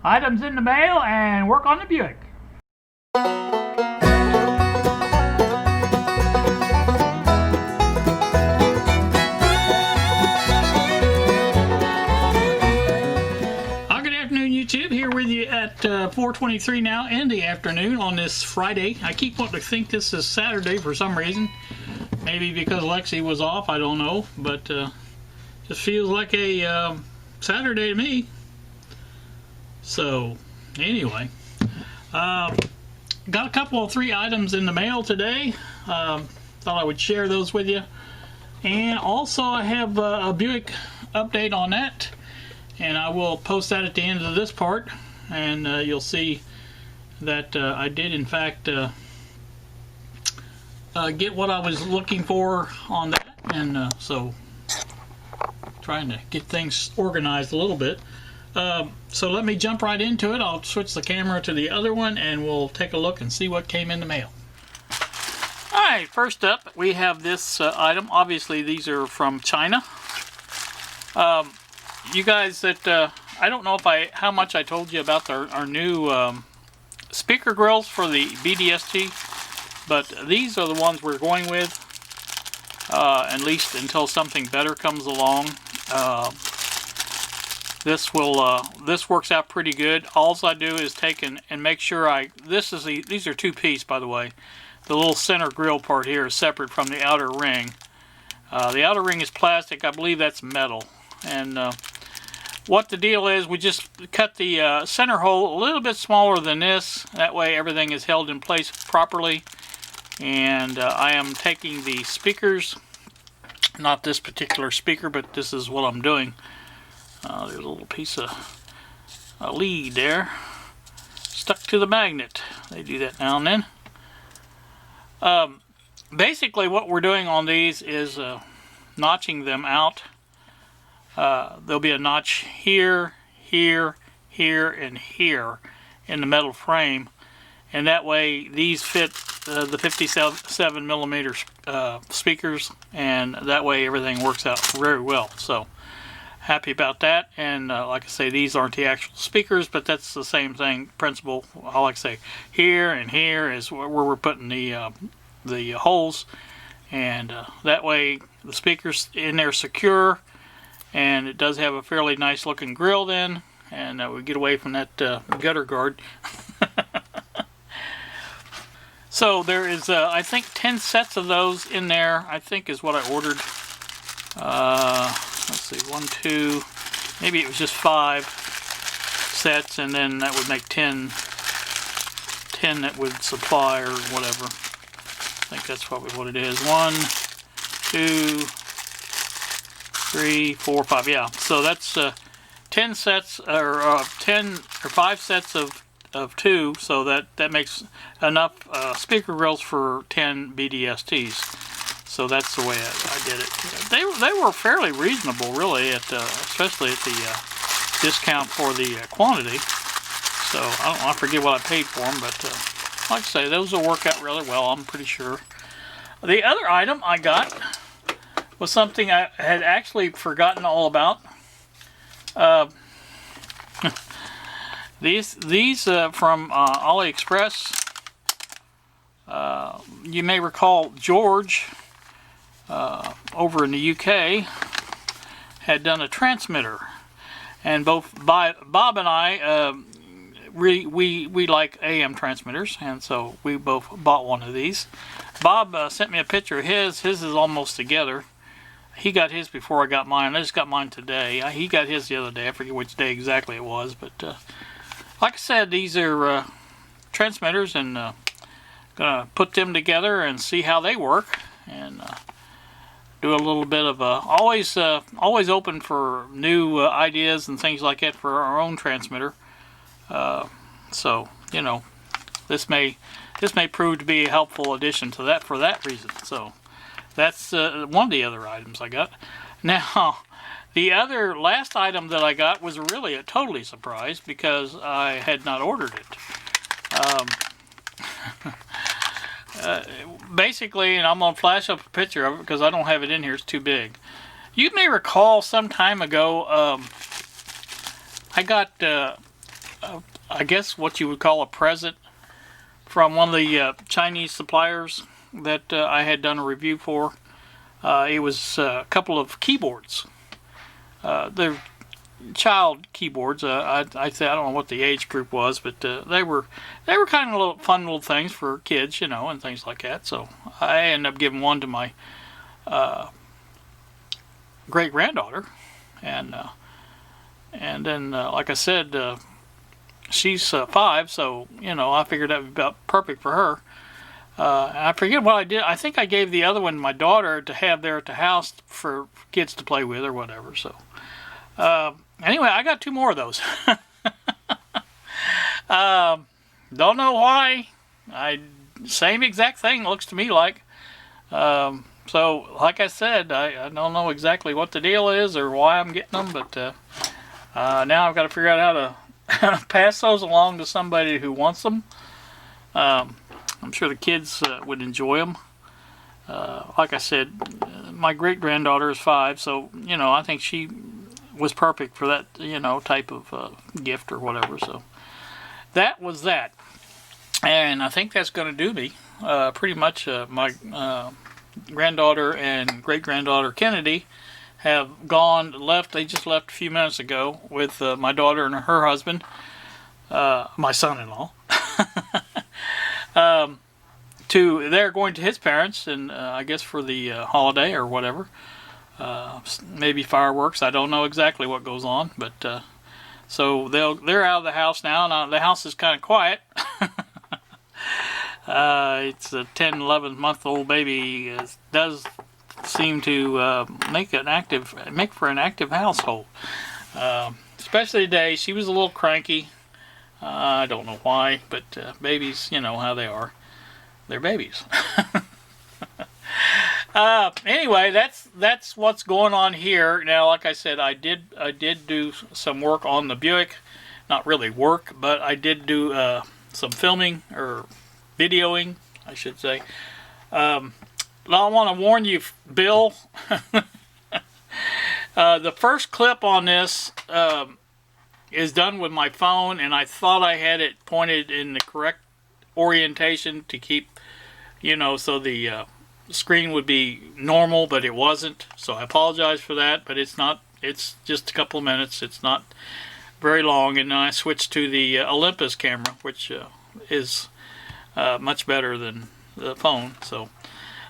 Items in the mail and work on the Buick. Good afternoon, YouTube. Here with you at 4:23 now in the afternoon on this Friday. I keep wanting to think this is Saturday for some reason. Maybe because Lexi was off, I don't know. But just feels like a Saturday to me. So, anyway, got a couple of 3 items in the mail today. Thought I would share those with you. And also I have a Buick update on that. And I will post that at the end of this part. And you'll see that I did, in fact, get what I was looking for on that. And so, trying to get things organized a little bit. So let me jump right into it. I'll switch the camera to the other one and we'll take a look and see what came in the mail. Alright, first up we have this item. Obviously these are from China. You guys that, I don't know if how much I told you about our new speaker grills for the BDST, but these are the ones we're going with, at least until something better comes along. This works out pretty good. All I do is take and make sure these are 2-piece, by the way. The little center grill part here is separate from the outer ring. The outer ring is plastic. I believe that's metal. And what the deal is, we just cut the center hole a little bit smaller than this. That way everything is held in place properly. And I am taking the speakers, not this particular speaker, but this is what I'm doing. There's a little piece of lead there stuck to the magnet. They do that now and then. Basically what we're doing on these is notching them out. There'll be a notch here, here, here, and here in the metal frame, and that way these fit the 57 millimeter speakers, and that way everything works out very well. So happy about that. And like I say, these aren't the actual speakers, but that's the same thing, principle. All like I say, here and here is where we're putting the holes, and that way the speakers in there secure, and it does have a fairly nice looking grill then, and we get away from that gutter guard. So there is I think 10 sets of those in there, I think is what I ordered. Let's see, 1, 2, maybe it was just 5 sets, and then that would make 10 that would supply or whatever. I think that's probably what it is. 1, 2, 3, 4, 5. Yeah, so that's 10 sets, or 5 sets of 2. So that makes enough speaker grills for 10 BDSTs. So that's the way I did it. They were fairly reasonable, really, especially at the discount for the quantity. So I forget what I paid for them, but like I say, those will work out really well, I'm pretty sure. The other item I got was something I had actually forgotten all about. These from AliExpress. You may recall George over in the UK had done a transmitter, and both Bob and I we like AM transmitters, and so we both bought one of these. Bob sent me a picture of his. His is almost together. He got his before I got mine. I just got mine today. He got his the other day. I forget which day exactly it was, but like I said, these are transmitters, and gonna put them together and see how they work, and do a little bit of always open for new ideas and things like that for our own transmitter. So you know, this may prove to be a helpful addition to that for that reason. So that's one of the other items I got. Now the last item that I got was really a totally surprise because I had not ordered it. Basically, and I'm going to flash up a picture of it because I don't have it in here, it's too big. You may recall some time ago, I got I guess what you would call a present from one of the Chinese suppliers that I had done a review for. It was a couple of keyboards. They're child keyboards. I don't know what the age group was, but they were kind of fun little things for kids, and things like that. So I ended up giving one to my great granddaughter, and then like I said, she's 5, so I figured that would be about perfect for her. I forget what I did. I think I gave the other one to my daughter to have there at the house for kids to play with or whatever. So anyway, I got 2 more of those. Don't know why. Same exact thing looks to me like. So like I said, I don't know exactly what the deal is or why I'm getting them, but now I've got to figure out how to pass those along to somebody who wants them. I'm sure the kids would enjoy them. Like I said, my great-granddaughter is 5, so, I think she was perfect for that, type of gift or whatever. So that was that. And I think that's going to do me. Pretty much my granddaughter and great-granddaughter Kennedy have left. They just left a few minutes ago with my daughter and her husband, my son-in-law. They're going to his parents, and I guess for the holiday or whatever. Maybe fireworks. I don't know exactly what goes on, but so they're out of the house now. Now the house is kind of quiet. It's a 10, 11-month-old baby. Does seem to make for an active household. Especially today, she was a little cranky. I don't know why, but babies, how they are. They're babies. Anyway, that's what's going on here. Now, like I said, I did do some work on the Buick. Not really work, but I did do some filming or videoing, I should say. I want to warn you, Bill. The first clip on this is done with my phone, and I thought I had it pointed in the correct orientation to keep, so the screen would be normal, but it wasn't. So I apologize for that, but it's not. It's just a couple of minutes. It's not very long, and then I switched to the Olympus camera, which is much better than the phone. So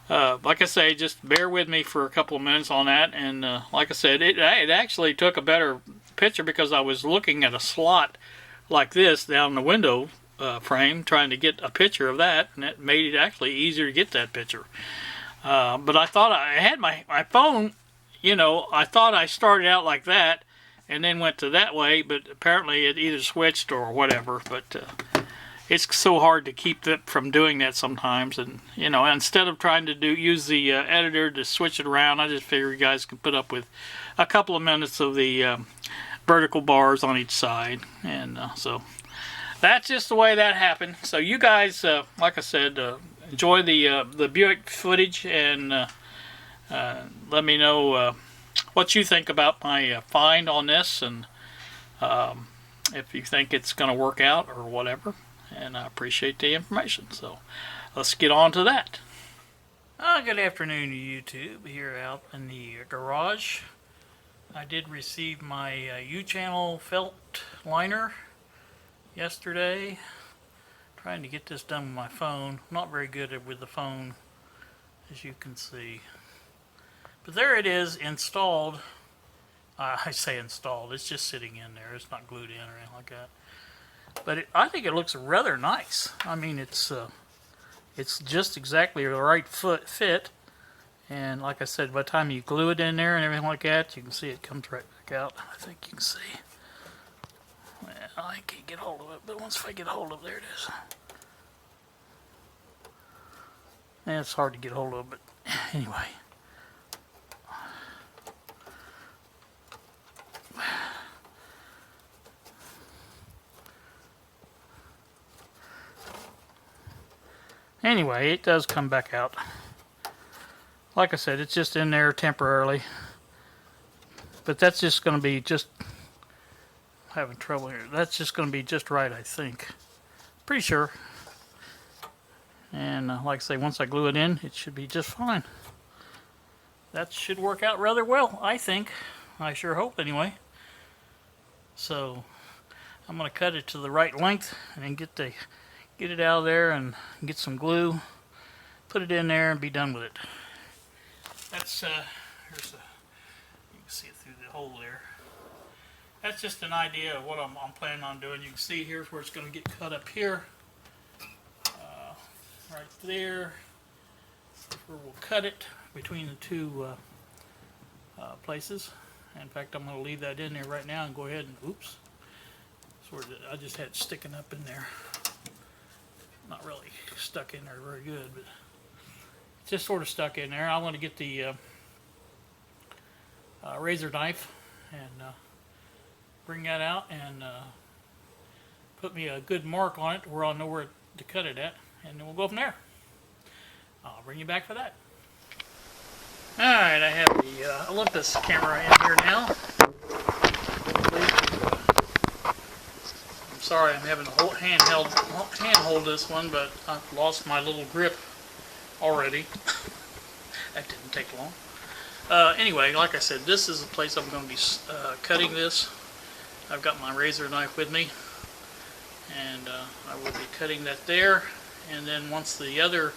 like I say, just bear with me for a couple of minutes on that. And like I said, it actually took a better picture because I was looking at a slot like this down the window frame trying to get a picture of that, and it made it actually easier to get that picture. But I thought I had my phone, I thought I started out like that and then went to that way, but apparently it either switched or whatever. But it's so hard to keep that from doing that sometimes, and instead of trying to use the editor to switch it around, I just figure you guys can put up with a couple of minutes of the vertical bars on each side, and so that's just the way that happened. So you guys, like I said, enjoy the Buick footage, and let me know what you think about my find on this, and if you think it's going to work out or whatever. And I appreciate the information. So let's get on to that. Good afternoon to YouTube here out in the garage. I did receive my U-channel felt liner yesterday. Trying to get this done with my phone. Not very good with the phone, as you can see. But there it is, installed. I say installed, it's just sitting in there. It's not glued in or anything like that. But I think it looks rather nice. I mean, it's just exactly the right fit. And like I said, by the time you glue it in there and everything like that, you can see it comes right back out. I think you can see. Well, I can't get hold of it, but once I get hold of it, there it is. And it's hard to get hold of, but anyway. Anyway, it does come back out. Like I said, it's just in there temporarily. But that's just going to be just having trouble here. That's just going to be just right, I think. Pretty sure. And like I say, once I glue it in, it should be just fine. That should work out rather well, I think. I sure hope, anyway. So I'm going to cut it to the right length and then get it out of there and get some glue, put it in there, and be done with it. That's here's the, you can see it through the hole there. That's just an idea of what I'm planning on doing. You can see here's where it's going to get cut up here, right there. Where we'll cut it between the two places. In fact, I'm going to leave that in there right now and go ahead and, oops, I just had it sticking up in there. Not really stuck in there very good, but just sort of stuck in there. I want to get the razor knife and bring that out and put me a good mark on it where I'll know where to cut it at, and then we'll go from there. I'll bring you back for that. Alright, I have the Olympus camera in here now. I'm sorry I'm having to handhold this one, but I've lost my little grip already. That didn't take long. Anyway, like I said, this is the place I'm going to be cutting this. I've got my razor knife with me, and I will be cutting that there. And then once the other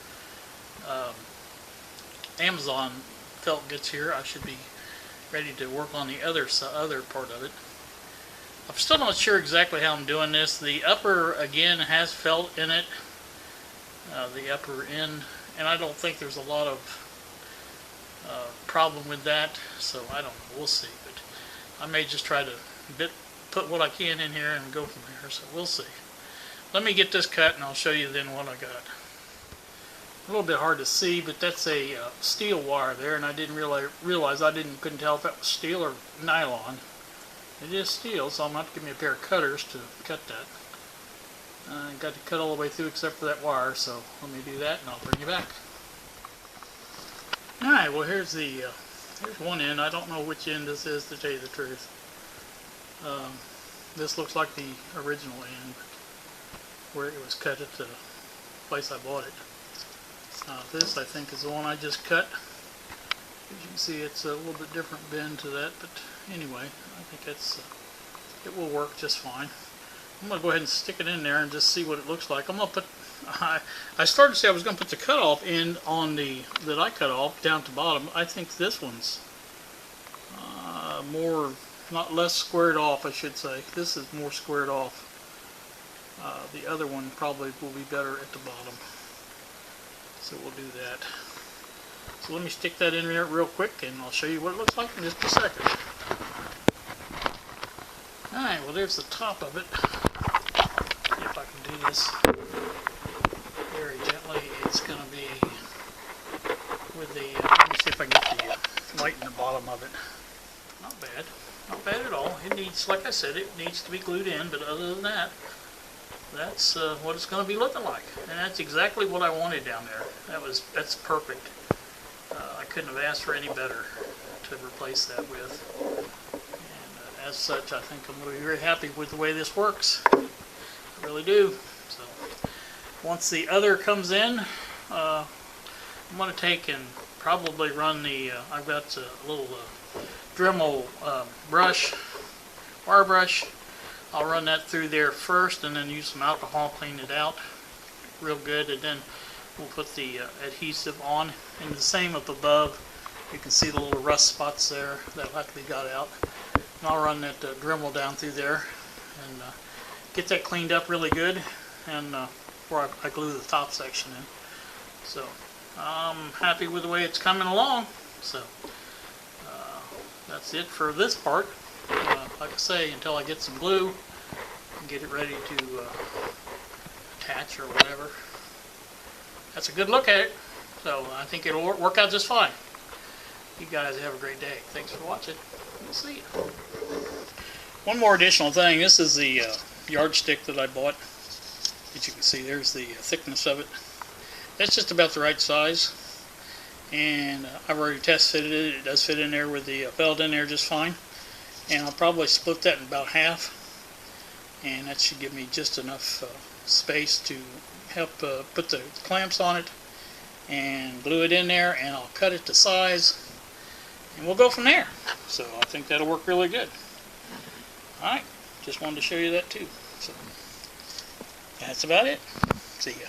Amazon felt gets here, I should be ready to work on the other part of it. I'm still not sure exactly how I'm doing this. The upper, again, has felt in it, the upper end, and I don't think there's a lot of problem with that, so I don't know, we'll see. But I may just try to put what I can in here and go from there, so we'll see. Let me get this cut and I'll show you then what I got. A little bit hard to see, but that's a steel wire there, and I didn't realize couldn't tell if that was steel or nylon. It is steel, so I'm going to have to give me a pair of cutters to cut that. I got to cut all the way through except for that wire, so let me do that and I'll bring you back. Alright, well here's one end. I don't know which end this is, to tell you the truth. This looks like the original end, where it was cut at the place I bought it. This, I think, is the one I just cut. As you can see, it's a little bit different bend to that, but anyway, I think it will work just fine. I'm going to go ahead and stick it in there and just see what it looks like. I'm going to put, I started to say I was going to put the cutoff end on that I cut off down to bottom. I think this one's less squared off, I should say. This is more squared off. The other one probably will be better at the bottom. So we'll do that. So let me stick that in there real quick and I'll show you what it looks like in just a second. Alright, well there's the top of it. See if I can do this very gently. It's going to be with the, let me see if I can get the light in the bottom of it. Not bad. Not bad at all. It needs, like I said, it needs to be glued in, but other than that, that's what it's going to be looking like. And that's exactly what I wanted down there. That's perfect. I couldn't have asked for any better to replace that with. And as such, I think I'm going to be very happy with the way this works. I really do. So once the other comes in, I'm going to take and probably run the, I've got a little Dremel brush, wire brush. I'll run that through there first and then use some alcohol, clean it out real good, and then we'll put the adhesive on. And the same up above, you can see the little rust spots there that'll have to be got out. And I'll run that Dremel down through there and get that cleaned up really good, and before I glue the top section in. So I'm happy with the way it's coming along. So that's it for this part. Like I say, until I get some glue and get it ready to attach or whatever. That's a good look at it. So I think it'll work out just fine. You guys have a great day. Thanks for watching. We'll see you. One more additional thing. This is the yardstick that I bought. As you can see, there's the thickness of it. That's just about the right size. And I've already test fitted it. It does fit in there with the felt in there just fine. And I'll probably split that in about half and that should give me just enough space to help put the clamps on it and glue it in there, and I'll cut it to size and we'll go from there. So I think that'll work really good. Alright, just wanted to show you that too. So that's about it. See ya.